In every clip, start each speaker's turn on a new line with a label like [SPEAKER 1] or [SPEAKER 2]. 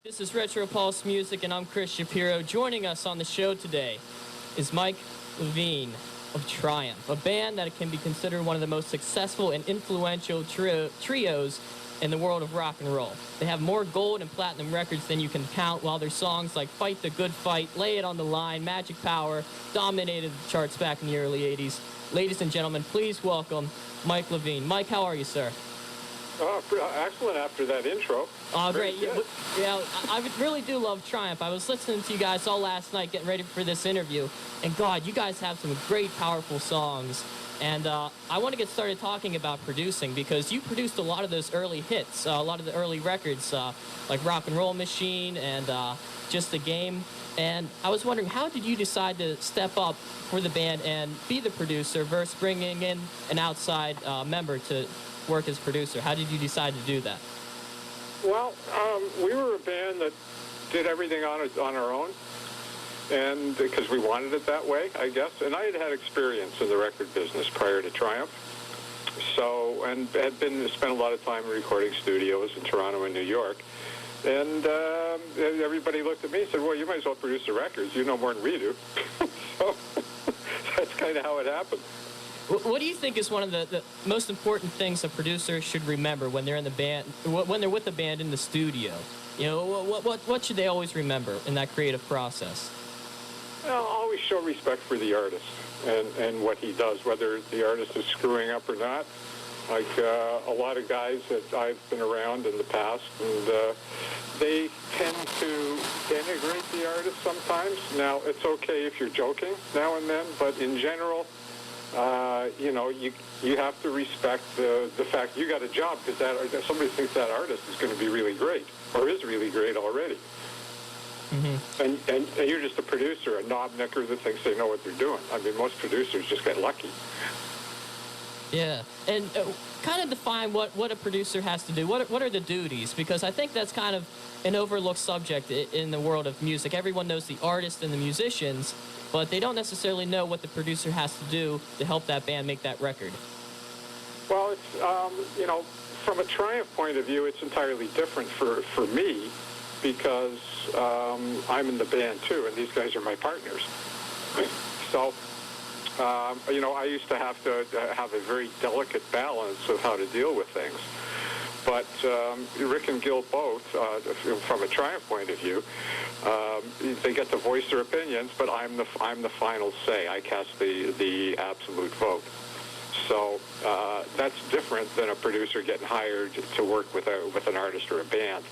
[SPEAKER 1] This is Retropulse Music, and I'm Chris Shapiro. Joining us on the show today is Mike Levine of Triumph, a band that can be considered one of the most successful and influential trios in the world of rock and roll. They have more gold and platinum records than you can count, while their songs like Fight the Good Fight, Lay It on the Line, Magic Power dominated the charts back in the early 80s. Ladies and gentlemen, please welcome Mike Levine. Mike, how are you, sir?
[SPEAKER 2] Oh, excellent after that intro.
[SPEAKER 1] Oh, great. Yeah, I really do love Triumph. I was listening to you guys all last night getting ready for this interview, and God, you guys have some great, powerful songs. And I want to get started talking about producing, because you produced a lot of those early hits, a lot of the early records, like Rock and Roll Machine and Just the Game. And I was wondering, how did you decide to step up for the band and be the producer versus bringing in an outside member to work as producer? How did you decide to do that?
[SPEAKER 2] Well, we were a band that did everything on our own, and because we wanted it that way, I guess. And I had experience in the record business prior to Triumph, so, and had spent a lot of time in recording studios in Toronto and New York. And everybody looked at me and said, well, you might as well produce the records. You know more than we do. So that's kind of how it happened.
[SPEAKER 1] What do you think is one of the most important things a producer should remember when they're in the band, when they're with the band in the studio? You know, what should they always remember in that creative process?
[SPEAKER 2] Well, always show respect for the artist and what he does, whether the artist is screwing up or not. Like a lot of guys that I've been around in the past, and they tend to denigrate the artist sometimes. Now, it's okay if you're joking now and then, but in general, you know, you have to respect the fact you got a job, because that somebody thinks that artist is going to be really great, or is really great already. Mm-hmm. And you're just a producer, a knob-knicker that thinks they know what they're doing. I mean, most producers just get lucky.
[SPEAKER 1] Yeah, and kind of define what a producer has to do. What are the duties? Because I think that's kind of an overlooked subject in the world of music. Everyone knows the artists and the musicians, but they don't necessarily know what the producer has to do to help that band make that record.
[SPEAKER 2] Well, it's, you know, from a Triumph point of view, it's entirely different for me, because I'm in the band too, and these guys are my partners. So, you know, I used to have a very delicate balance of how to deal with things. But Rick and Gil both, from a Triumph point of view, they get to voice their opinions, but I'm the final say. I cast the absolute vote. So that's different than a producer getting hired to work with an artist or a band.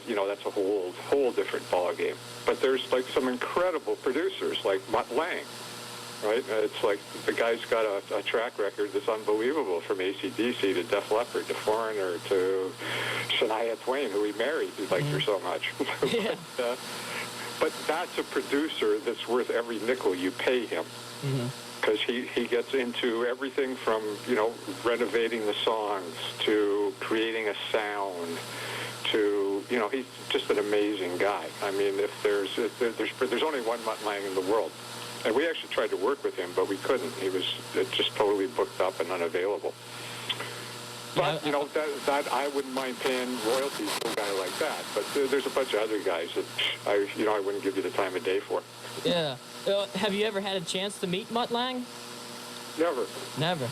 [SPEAKER 2] You know, that's a whole different ballgame. But there's like some incredible producers like Mutt Lange. Right? It's like the guy's got a track record that's unbelievable, from AC/DC to Def Leppard to Foreigner to Shania Twain, who he married. He liked her so much.
[SPEAKER 1] Yeah.
[SPEAKER 2] But that's a producer that's worth every nickel you pay him. Because he gets into everything from, you know, renovating the songs to creating a sound to, you know, he's just an amazing guy. I mean, if there's only one Mutt Lange in the world. And we actually tried to work with him, but we couldn't. He was just totally booked up and unavailable. But, you know, that I wouldn't mind paying royalties to a guy like that. But there's a bunch of other guys that I wouldn't give you the time of day for.
[SPEAKER 1] Yeah. Have you ever had a chance to meet Mutt Lange?
[SPEAKER 2] Never.
[SPEAKER 1] Never.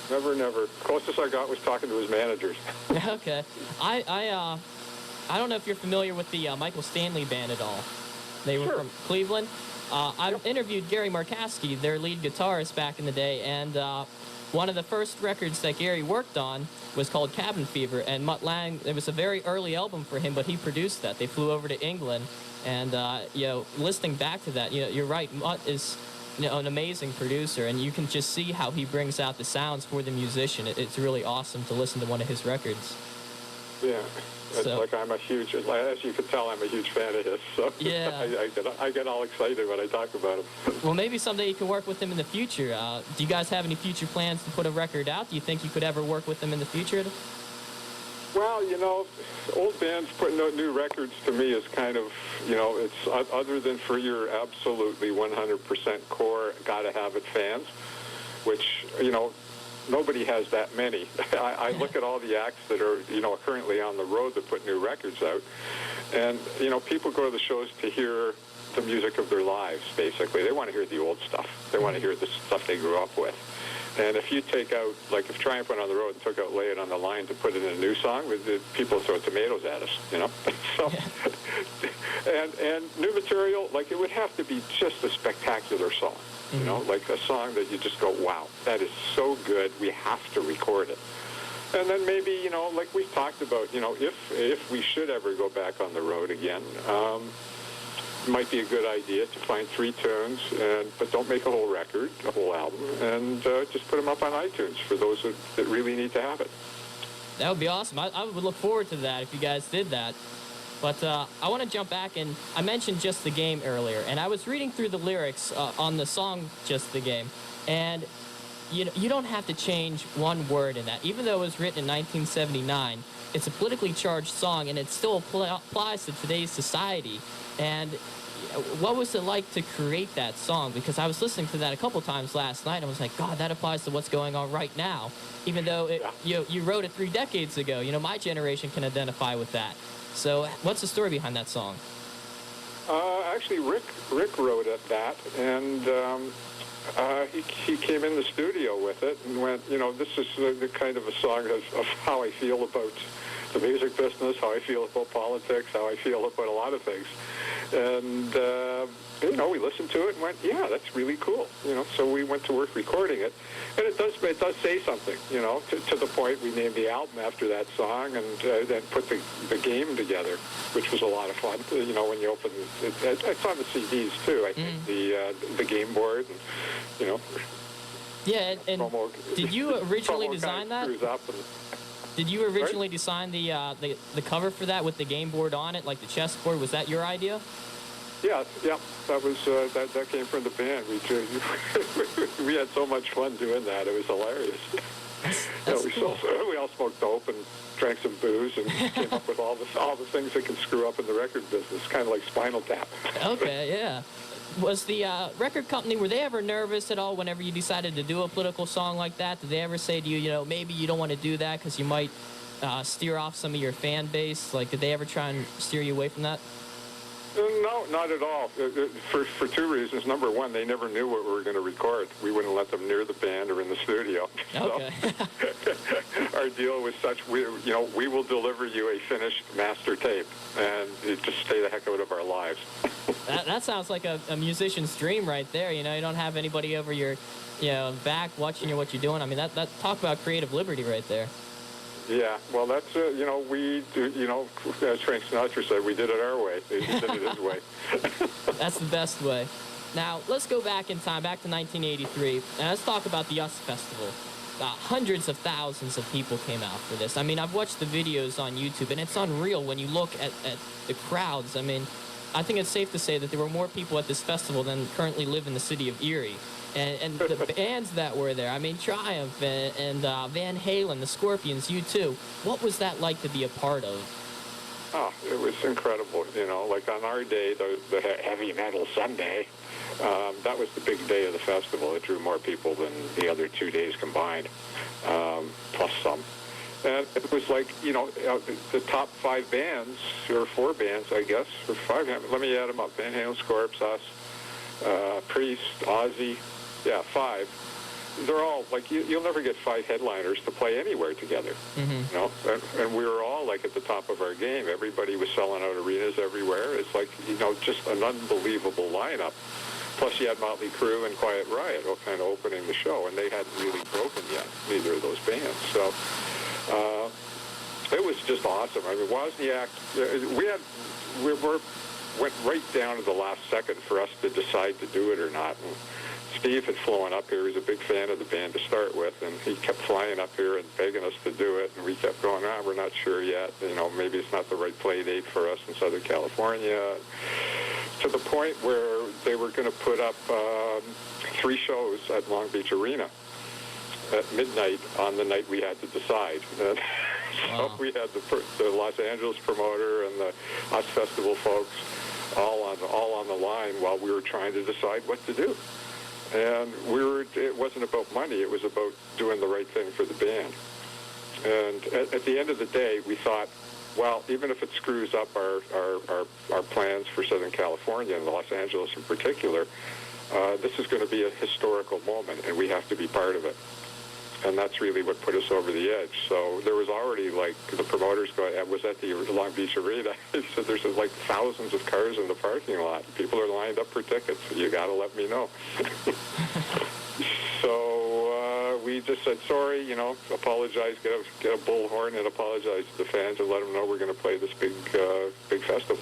[SPEAKER 2] Closest I got was talking to his managers.
[SPEAKER 1] Okay. I don't know if you're familiar with the Michael Stanley Band at all. They were from Cleveland. I interviewed Gary Markowski, their lead guitarist, back in the day, and one of the first records that Gary worked on was called Cabin Fever, and Mutt Lange, it was a very early album for him, but he produced that. They flew over to England, and, you know, listening back to that, you know, you're right, Mutt is, you know, an amazing producer, and you can just see how he brings out the sounds for the musician. It's really awesome to listen to one of his records.
[SPEAKER 2] Yeah. It's like I'm a huge, as you can tell, I'm a huge fan of his. So
[SPEAKER 1] yeah.
[SPEAKER 2] I get all excited when I talk about him.
[SPEAKER 1] Well, maybe someday you can work with him in the future. Do you guys have any future plans to put a record out? Do you think you could ever work with him in the future?
[SPEAKER 2] Well, you know, old bands putting out new records to me is kind of, you know, it's other than for your absolutely 100% core, gotta have it fans, which, you know, nobody has that many. I look at all the acts that are, you know, currently on the road that put new records out, And, people go to the shows to hear the music of their lives, basically. They want to hear the old stuff. They want to hear the stuff they grew up with. And if you take out, like if Triumph went on the road and took out Lay It on the Line to put it in a new song, people throw tomatoes at us, So, and new material, like it would have to be just a spectacular song, like a song that you just go, wow, that is so good, we have to record it. And then maybe, like we've talked about, if we should ever go back on the road again, it might be a good idea to find 3 tunes, but don't make a whole record, a whole album, and just put them up on iTunes for those that really need to have it.
[SPEAKER 1] That would be awesome. I would look forward to that if you guys did that. But I want to jump back, and I mentioned Just the Game earlier, and I was reading through the lyrics on the song Just the Game, and you don't have to change one word in that. Even though it was written in 1979, it's a politically charged song, and it still applies to today's society. And what was it like to create that song? Because I was listening to that a couple times last night, and I was like, God, that applies to what's going on right now. Even though you wrote it 3 decades ago, my generation can identify with that. So what's the story behind that song?
[SPEAKER 2] Actually, Rick wrote that, and he came in the studio with it and went, this is the kind of a song of how I feel about the music business, how I feel about politics, how I feel about a lot of things. And, we listened to it and went, yeah, that's really cool. So we went to work recording it. And it does say something, to the point we named the album after that song and then put the game together, which was a lot of fun. When you open it, it's on the CDs too, I think, the game board, and,
[SPEAKER 1] Yeah, and did you originally design that? Did you originally design the cover for that with the game board on it, like the chessboard? Was that your idea?
[SPEAKER 2] Yeah, that was that came from the band. We had so much fun doing that; it was hilarious.
[SPEAKER 1] That's cool.
[SPEAKER 2] We all smoked dope and drank some booze and came up with all the things that can screw up in the record business, kind of like Spinal Tap.
[SPEAKER 1] Okay, yeah. Was the record company, were they ever nervous at all whenever you decided to do a political song like that? Did they ever say to you, maybe you don't want to do that because you might steer off some of your fan base? Like, did they ever try and steer you away from that?
[SPEAKER 2] No, not at all. For 2 reasons. Number one, they never knew what we were going to record. We wouldn't let them near the band or in the studio.
[SPEAKER 1] Okay.
[SPEAKER 2] So our deal was such, we will deliver you a finished master tape, and it just stay the heck out of our lives.
[SPEAKER 1] That sounds like a musician's dream right there. You don't have anybody over your back watching what you're doing. I mean, that talk about creative liberty right there.
[SPEAKER 2] Yeah, well, that's, we do, as Frank Sinatra said, we did it our way. He did it his way.
[SPEAKER 1] That's the best way. Now, let's go back in time, back to 1983, and let's talk about the US Festival. Hundreds of thousands of people came out for this. I mean, I've watched the videos on YouTube, and it's unreal when you look at the crowds. I mean, I think it's safe to say that there were more people at this festival than currently live in the city of Erie. And the bands that were there, I mean, Triumph and Van Halen, the Scorpions, U2. What was that like to be a part of?
[SPEAKER 2] Oh, it was incredible. Like on our day, the Heavy Metal Sunday, that was the big day of the festival. It drew more people than the other 2 days combined, plus some. And it was like, the top 5 bands, or 4 bands, I guess, or 5. Let me add them up. Van Halen, Scorps, us, Priest, Ozzy. Yeah, 5. They're all, like, you'll never get 5 headliners to play anywhere together. Mm-hmm. And we were all, like, at the top of our game. Everybody was selling out arenas everywhere. It's like, just an unbelievable lineup. Plus, you had Motley Crue and Quiet Riot all kind of opening the show, and they hadn't really broken yet, neither of those bands. So it was just awesome. I mean, Wozniak, we went right down to the last second for us to decide to do it or not. And Steve had flown up here. He was a big fan of the band to start with, and he kept flying up here and begging us to do it. And we kept going, we're not sure yet. Maybe it's not the right play date for us in Southern California. To the point where they were going to put up 3 shows at Long Beach Arena at midnight on the night we had to decide. So we had the Los Angeles promoter and the US Festival folks all on the line while we were trying to decide what to do. And it wasn't about money, it was about doing the right thing for the band. And at the end of the day, we thought, well, even if it screws up our plans for Southern California and Los Angeles in particular, this is going to be a historical moment, and we have to be part of it. And that's really what put us over the edge. So there was already, like, the promoters going, I was at the Long Beach Arena. He said there's, like, thousands of cars in the parking lot. People are lined up for tickets. You got to let me know. So we just said, sorry, you know, apologize, get a bullhorn and apologize to the fans and let them know we're going to play this big festival.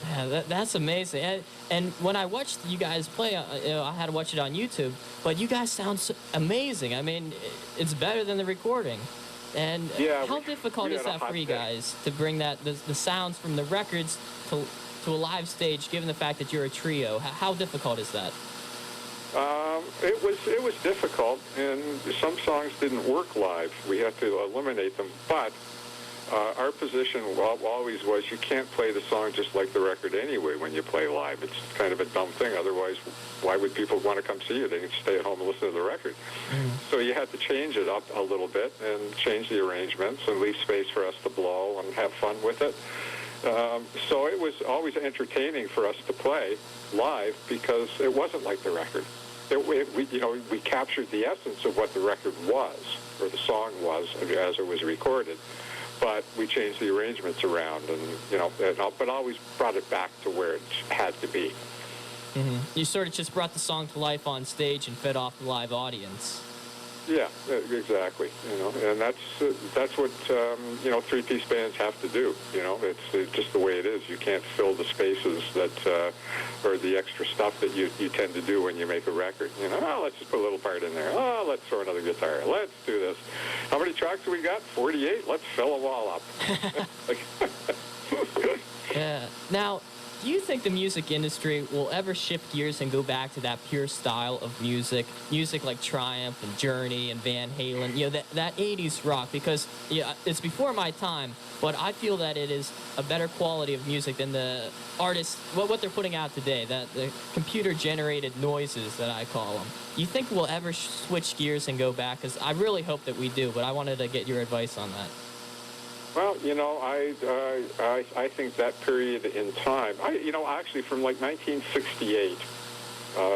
[SPEAKER 1] Yeah, that's amazing. And when I watched you guys play, I had to watch it on YouTube, but you guys sound amazing. I mean, it's better than the recording. And how difficult is that for you guys to bring that the sounds from the records to a live stage, given the fact that you're a trio? How difficult is that?
[SPEAKER 2] It was difficult, and some songs didn't work live. We had to eliminate them, but our position always was you can't play the song just like the record anyway when you play live. It's kind of a dumb thing. Otherwise, why would people want to come see you? They can stay at home and listen to the record. So you had to change it up a little bit and change the arrangements and leave space for us to blow and have fun with it. So it was always entertaining for us to play live because it wasn't like the record. We captured the essence of what the record was, or the song was, as it was recorded. But we changed the arrangements around, but always brought it back to where it had to be.
[SPEAKER 1] Mm-hmm. You sort of just brought the song to life on stage and fed off the live audience.
[SPEAKER 2] Yeah, exactly. And that's what three-piece bands have to do. It's just the way it is. You can't fill the spaces that or the extra stuff that you tend to do when you make a record. Let's just put a little part in there. Oh, let's throw another guitar. Let's do this. How many tracks do we got? 48. Let's fill them all up.
[SPEAKER 1] Yeah. Now, do you think the music industry will ever shift gears and go back to that pure style of music like Triumph and Journey and Van Halen, that 80s rock? Because it's before my time, but I feel that it is a better quality of music than the artists, what they're putting out today, that the computer-generated noises that I call them. You think we'll ever switch gears and go back? Because I really hope that we do, but I wanted to get your advice on that.
[SPEAKER 2] Well, I think that period in time, actually from like 1968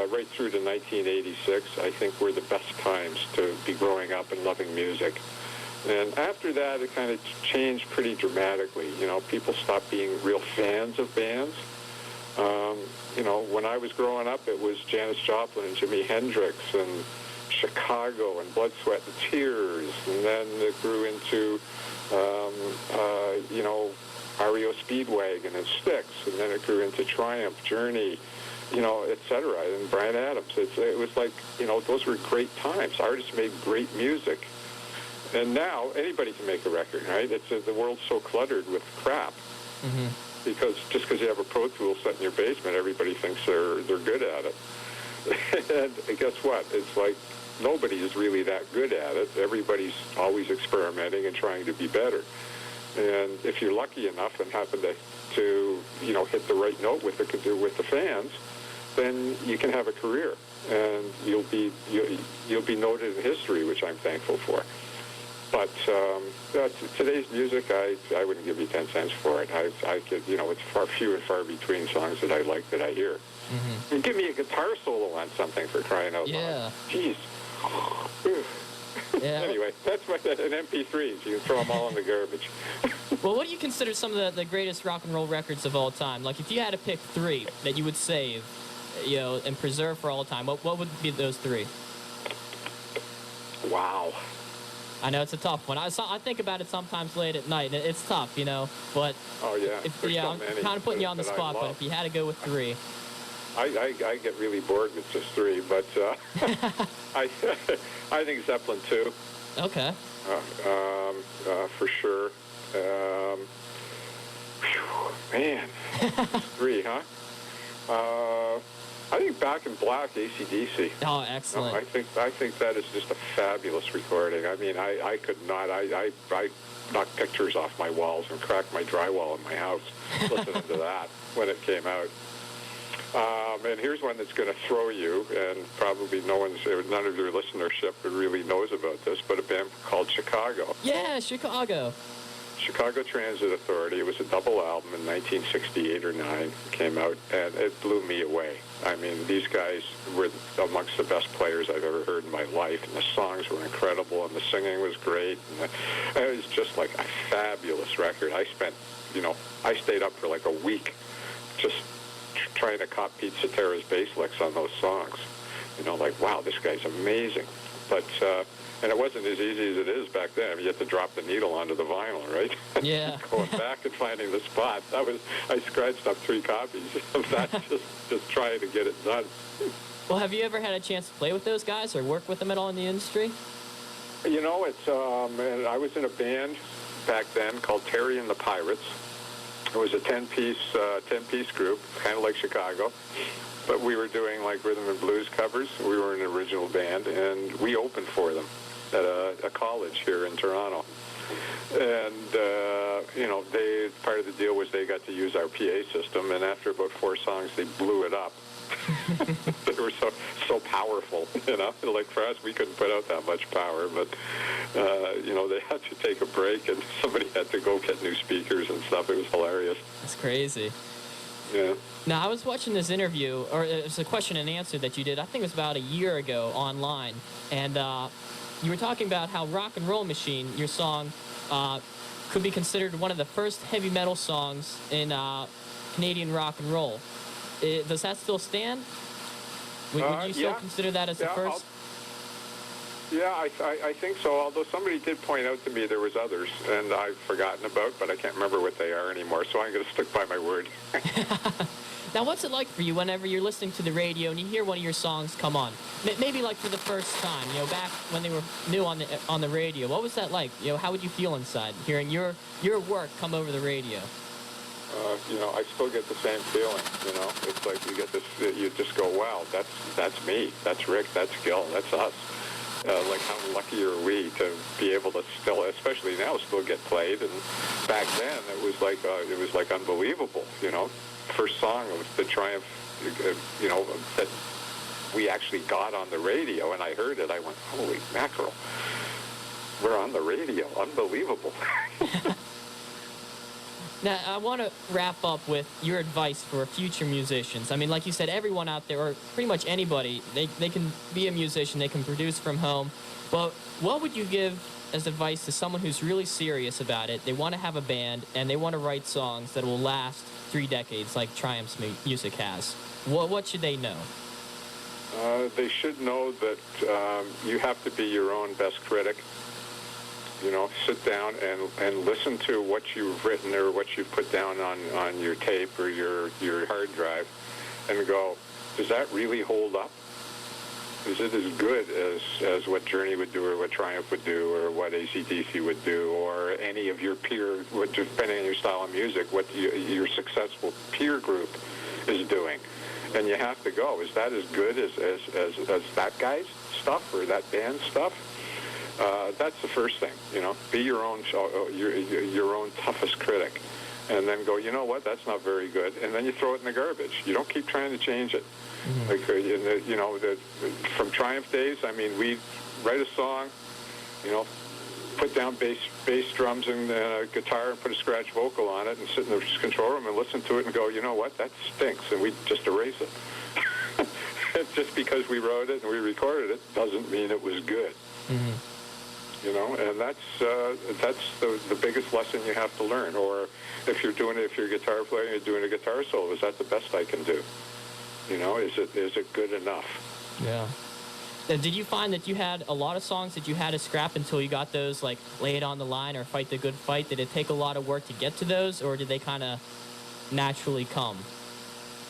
[SPEAKER 2] right through to 1986, I think were the best times to be growing up and loving music. And after that, it kind of changed pretty dramatically. People stopped being real fans of bands. When I was growing up, it was Janis Joplin and Jimi Hendrix and Chicago and Blood, Sweat, and Tears. And then it grew into REO Speedwagon and Styx, and then it grew into Triumph, Journey, et cetera, and Bryan Adams. It was like, those were great times. Artists made great music. And now anybody can make a record, right? The world's so cluttered with crap. Mm-hmm. Because just because you have a Pro Tool set in your basement, everybody thinks they're good at it. And guess what? It's like nobody is really that good at it. Everybody's always experimenting and trying to be better. And if you're lucky enough and happen to hit the right note with the fans, then you can have a career, and you'll be noted in history, which I'm thankful for. But today's music, I wouldn't give you 10 cents for it. I could, it's few and far between songs that I like that I hear. Mm-hmm. And give me a guitar solo on something, for crying out loud.
[SPEAKER 1] Yeah.
[SPEAKER 2] Jeez.
[SPEAKER 1] Yeah.
[SPEAKER 2] Anyway, that's an MP3s. You can throw them all in the garbage.
[SPEAKER 1] Well, what do you consider some of the greatest rock and roll records of all time? Like, if you had to pick three that you would save, and preserve for all time, what would be those three?
[SPEAKER 2] Wow.
[SPEAKER 1] I know it's a tough one. I think about it sometimes late at night. It's tough, but...
[SPEAKER 2] Oh, yeah.
[SPEAKER 1] I'm kind of putting you on the spot, but if you had to go with three...
[SPEAKER 2] I get really bored with just three, but I think Zeppelin 2.
[SPEAKER 1] Okay.
[SPEAKER 2] For sure. Man, three, huh? I think Back in Black, AC/DC.
[SPEAKER 1] Oh, excellent.
[SPEAKER 2] I think that is just a fabulous recording. I mean, I could not. I knocked pictures off my walls and cracked my drywall in my house listening to that when it came out. And here's one that's going to throw you, and probably none of your listenership really knows about this, but a band called Chicago.
[SPEAKER 1] Yeah, Chicago.
[SPEAKER 2] Chicago Transit Authority. It was a double album in 1968 or 9. Came out, and it blew me away. I mean, these guys were amongst the best players I've ever heard in my life, and the songs were incredible, and the singing was great. And it was just like a fabulous record. I stayed up for like a week just trying to cop Pete Cetera's bass licks on those songs. Like, wow, this guy's amazing. But and it wasn't as easy as it is back then. I mean, you had to drop the needle onto the vinyl, right?
[SPEAKER 1] Yeah.
[SPEAKER 2] Going back and finding the spot. I scratched up 3 copies of that just trying to get it done.
[SPEAKER 1] Well, have you ever had a chance to play with those guys or work with them at all in the industry?
[SPEAKER 2] It's and I was in a band back then called Terry and the Pirates. It was a 10-piece group, kind of like Chicago. But we were doing like rhythm and blues covers. We were an original band, and we opened for them at a college here in Toronto. And, part of the deal was they got to use our PA system, and after about 4 songs, they blew it up. They were so powerful, Like for us, we couldn't put out that much power, but, they had to take a break, and somebody had to go get new speakers and stuff. It was hilarious.
[SPEAKER 1] That's crazy.
[SPEAKER 2] Yeah.
[SPEAKER 1] Now, I was watching this interview, or it was a question and answer that you did, I think it was about a year ago online, and you were talking about how Rock and Roll Machine, your song, could be considered one of the first heavy metal songs in Canadian rock and roll. Does that still stand? Would you still consider that as the first?
[SPEAKER 2] I think so, although somebody did point out to me there was others, and I've forgotten about, but I can't remember what they are anymore, so I'm going to stick by my word.
[SPEAKER 1] Now, what's it like for you whenever you're listening to the radio and you hear one of your songs come on? Maybe like for the first time, back when they were new on the radio. What was that like? How would you feel inside hearing your work come over the radio?
[SPEAKER 2] I still get the same feeling, It's like you get this, you just go, wow, that's me, that's Rick, that's Gil, that's us. Like how lucky are we to be able to still, especially now, still get played. And back then, it was like unbelievable. First song of the Triumph, that we actually got on the radio, and I heard it. I went, holy mackerel, we're on the radio, unbelievable.
[SPEAKER 1] Now, I want to wrap up with your advice for future musicians. I mean, like you said, everyone out there, or pretty much anybody, they can be a musician, they can produce from home. But what would you give as advice to someone who's really serious about it? They want to have a band, and they want to write songs that will last 3 decades, like Triumph's music has. What should they know?
[SPEAKER 2] They should know that you have to be your own best critic. Sit down and listen to what you've written or what you've put down on your tape or your hard drive and go, does that really hold up? Is it as good as what Journey would do or what Triumph would do or what AC/DC would do or any of your peer, depending on your style of music, what your successful peer group is doing? And you have to go, is that as good as that guy's stuff or that band's stuff? That's the first thing, Be your own toughest critic, and then go, you know what? That's not very good, and then you throw it in the garbage. You don't keep trying to change it. Mm-hmm. Like from Triumph days. I mean, we'd write a song, put down bass drums and guitar and put a scratch vocal on it, and sit in the control room and listen to it and go, you know what? That stinks, and we just erase it. Just because we wrote it and we recorded it doesn't mean it was good. Mm-hmm. And that's the biggest lesson you have to learn. Or if you're a guitar player and you're doing a guitar solo, is that the best I can do? Is it good enough?
[SPEAKER 1] Yeah. Did you find that you had a lot of songs that you had to scrap until you got those, like Lay It on the Line or Fight the Good Fight? Did it take a lot of work to get to those, or did they kind of naturally come?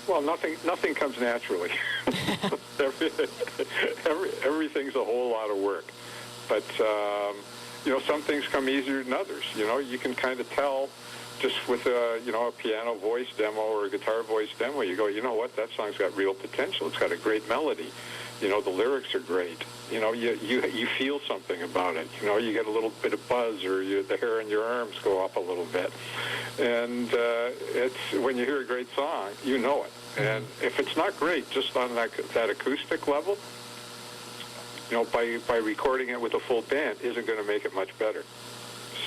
[SPEAKER 2] Well, nothing comes naturally. Everything's a whole lot of work. But, some things come easier than others. You can kind of tell just with a piano voice demo or a guitar voice demo. You go, you know what, that song's got real potential. It's got a great melody. The lyrics are great. You feel something about it. You get a little bit of buzz or the hair in your arms go up a little bit. And it's when you hear a great song, you know it. And if it's not great just on that acoustic level, by recording it with a full band isn't going to make it much better.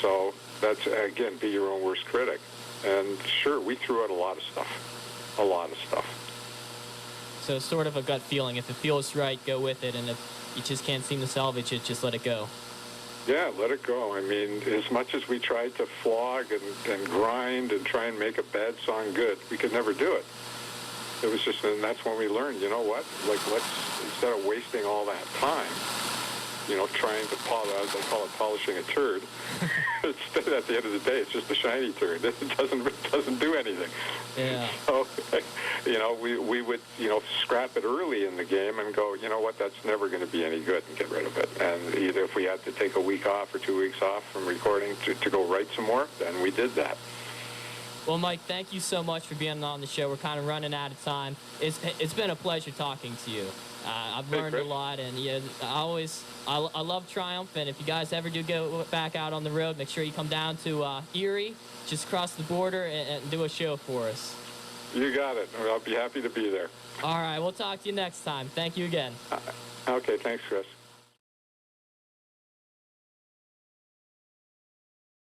[SPEAKER 2] So that's, again, be your own worst critic. And sure, we threw out a lot of stuff. A lot of stuff.
[SPEAKER 1] So it's sort of a gut feeling. If it feels right, go with it. And if you just can't seem to salvage it, just let it go.
[SPEAKER 2] Yeah, let it go. I mean, as much as we tried to flog and grind and try and make a bad song good, we could never do it. It was just, and that's when we learned, you know what? Like, let's, instead of wasting all that time, you know, trying to they call it polishing a turd. Instead, at the end of the day, it's just a shiny turd. It doesn't do anything.
[SPEAKER 1] Yeah.
[SPEAKER 2] So, you know, we would, you know, scrap it early in the game and go, you know what, that's never going to be any good, and get rid of it. And either if we had to take a week off or 2 weeks off from recording to go write some more, then we did that.
[SPEAKER 1] Well, Mike, thank you so much for being on the show. We're kind of running out of time. It's been a pleasure talking to you. I've learned a lot, and yeah, I love Triumph. And if you guys ever do go back out on the road, make sure you come down to Erie, just cross the border, and do a show for us.
[SPEAKER 2] You got it. I'll be happy to be there.
[SPEAKER 1] All right, we'll talk to you next time. Thank you again.
[SPEAKER 2] Okay, thanks, Chris.